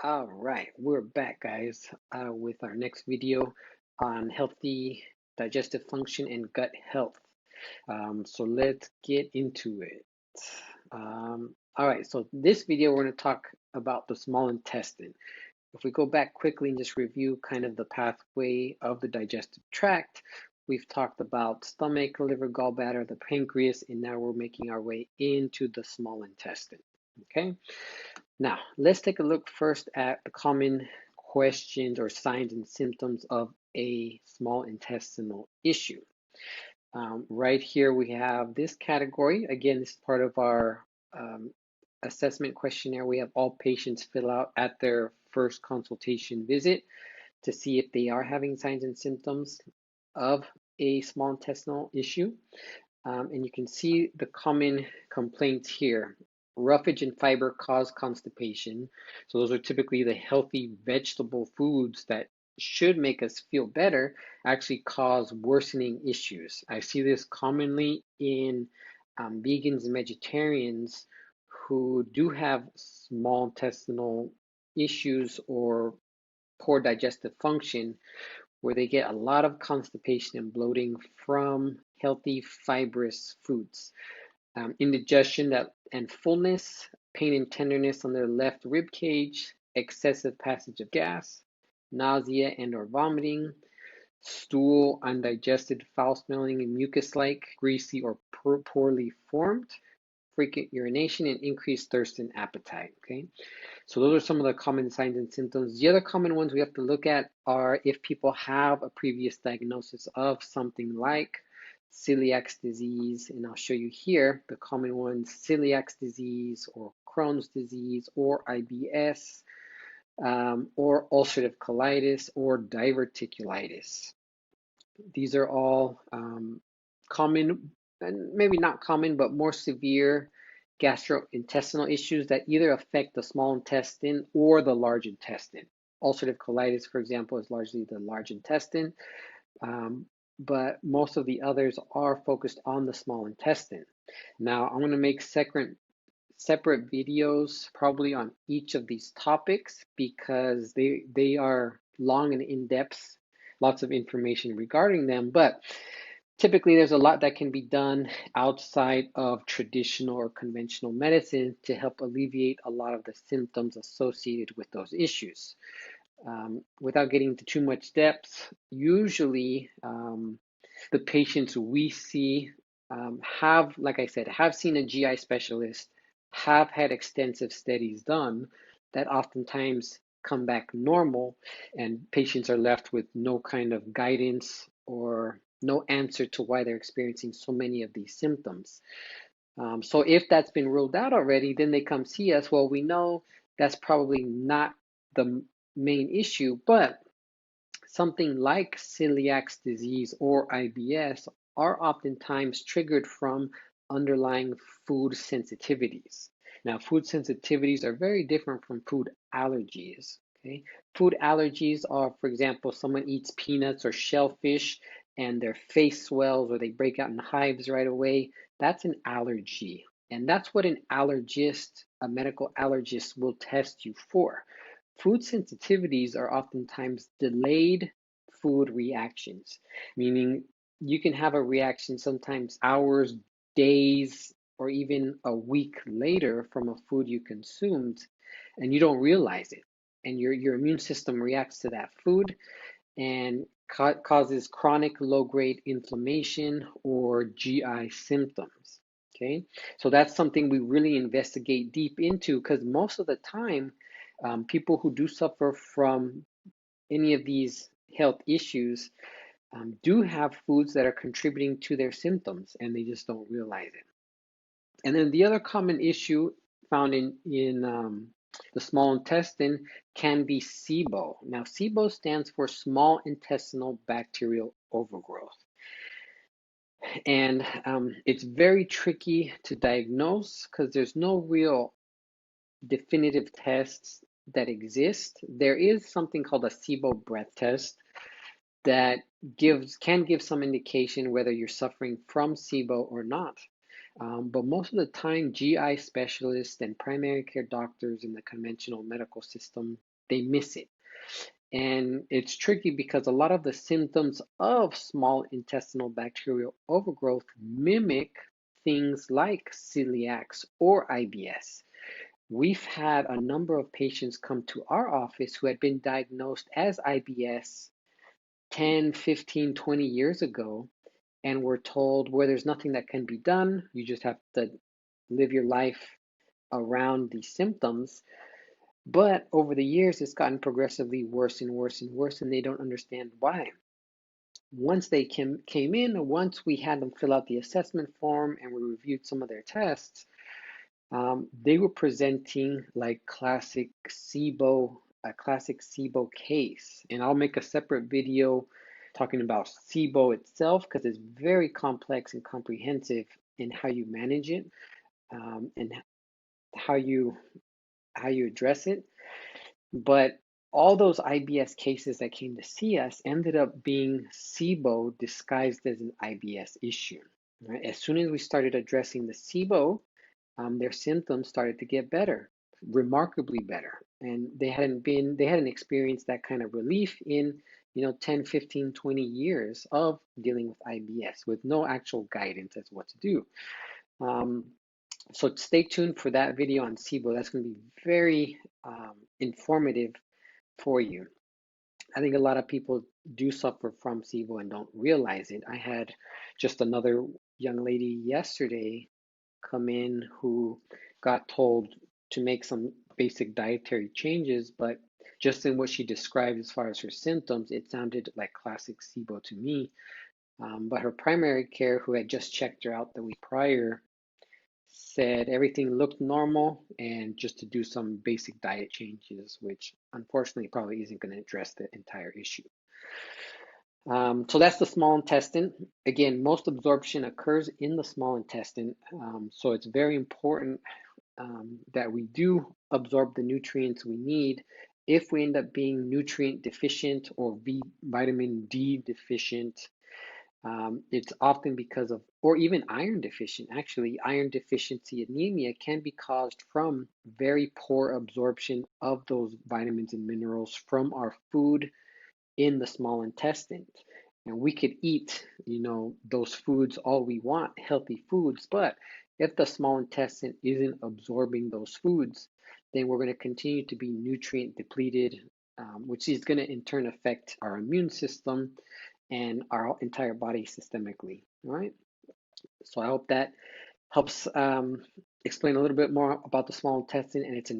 All right, we're back, guys, with our next video on healthy digestive function and gut health. So let's get into it. All right, so this video we're going to talk about the small intestine. If we go back quickly and just review kind of the pathway of the digestive tract, we've talked about stomach, liver, gallbladder, the pancreas, and now we're making our way into the small intestine. Okay. Now, let's take a look first at the common questions or signs and symptoms of a small intestinal issue. Right here, we have this category. Again, this is part of our assessment questionnaire we have all patients fill out at their first consultation visit to see if they are having signs and symptoms of a small intestinal issue. And you can see the common complaints here. Roughage and fiber cause constipation. So those are typically the healthy vegetable foods that should make us feel better, actually cause worsening issues. I see this commonly in vegans and vegetarians who do have small intestinal issues or poor digestive function, where they get a lot of constipation and bloating from healthy fibrous foods. Indigestion and fullness, pain and tenderness on their left rib cage, excessive passage of gas, nausea and or vomiting, stool, undigested, foul-smelling and mucus-like, greasy or poorly formed, frequent urination, and increased thirst and appetite. Okay, so those are some of the common signs and symptoms. The other common ones we have to look at are if people have a previous diagnosis of something like celiac disease, and I'll show you here the common ones: celiac disease or Crohn's disease or IBS, or ulcerative colitis or diverticulitis. These are all common, and maybe not common, but more severe gastrointestinal issues that either affect the small intestine or the large intestine. Ulcerative colitis, for example, is largely the large intestine, but most of the others are focused on the small intestine. Now, I'm going to make separate videos probably on each of these topics because they are long and in-depth, lots of information regarding them, but typically there's a lot that can be done outside of traditional or conventional medicine to help alleviate a lot of the symptoms associated with those issues. Without getting into too much depth, usually the patients we see have, like I said, have seen a GI specialist, have had extensive studies done that oftentimes come back normal, and patients are left with no kind of guidance or no answer to why they're experiencing so many of these symptoms. So if that's been ruled out already, then they come see us. Well, we know that's probably not the main issue, but something like celiac disease or IBS are oftentimes triggered from underlying food sensitivities. Now, food sensitivities are very different from food allergies. Okay, food allergies are, for example, someone eats peanuts or shellfish and their face swells or they break out in hives right away. That's an allergy, and that's what an allergist, a medical allergist, will test you for. Food sensitivities are oftentimes delayed food reactions, meaning you can have a reaction sometimes hours, days, or even a week later from a food you consumed, and you don't realize it. And your immune system reacts to that food and causes chronic low-grade inflammation or GI symptoms. Okay, so that's something we really investigate deep into because most of the time, people who do suffer from any of these health issues do have foods that are contributing to their symptoms and they just don't realize it. And then the other common issue found in the small intestine can be SIBO. Now, SIBO stands for small intestinal bacterial overgrowth. And it's very tricky to diagnose because there's no real definitive tests that exist. There is something called a SIBO breath test that can give some indication whether you're suffering from SIBO or not. But most of the time, GI specialists and primary care doctors in the conventional medical system, they miss it. And it's tricky because a lot of the symptoms of small intestinal bacterial overgrowth mimic things like celiacs or IBS. We've had a number of patients come to our office who had been diagnosed as IBS 10, 15, 20 years ago, and were told where there's nothing that can be done, you just have to live your life around these symptoms. But over the years, it's gotten progressively worse and worse and worse, and they don't understand why. Once they came in, once we had them fill out the assessment form and we reviewed some of their tests, they were presenting like a classic SIBO case. And I'll make a separate video talking about SIBO itself because it's very complex and comprehensive in how you manage it, and how you address it. But all those IBS cases that came to see us ended up being SIBO disguised as an IBS issue. Right? As soon as we started addressing the SIBO, their symptoms started to get better, remarkably better. And they hadn't experienced that kind of relief in 10, 15, 20 years of dealing with IBS with no actual guidance as what to do. So stay tuned for that video on SIBO. That's going to be very informative for you. I think a lot of people do suffer from SIBO and don't realize it. I had just another young lady yesterday come in who got told to make some basic dietary changes, but just in what she described as far as her symptoms, it sounded like classic SIBO to me. But her primary care, who had just checked her out the week prior, said everything looked normal and just to do some basic diet changes, which unfortunately probably isn't going to address the entire issue. So that's the small intestine. Again, most absorption occurs in the small intestine, so it's very important that we do absorb the nutrients we need. If we end up being nutrient deficient or vitamin D deficient, it's often because of, or even iron deficient. Actually, iron deficiency anemia can be caused from very poor absorption of those vitamins and minerals from our food in the small intestine. And we could eat, those foods all we want, healthy foods, but if the small intestine isn't absorbing those foods, then we're going to continue to be nutrient depleted, which is going to in turn affect our immune system and our entire body systemically. All right. So I hope that helps explain a little bit more about the small intestine and its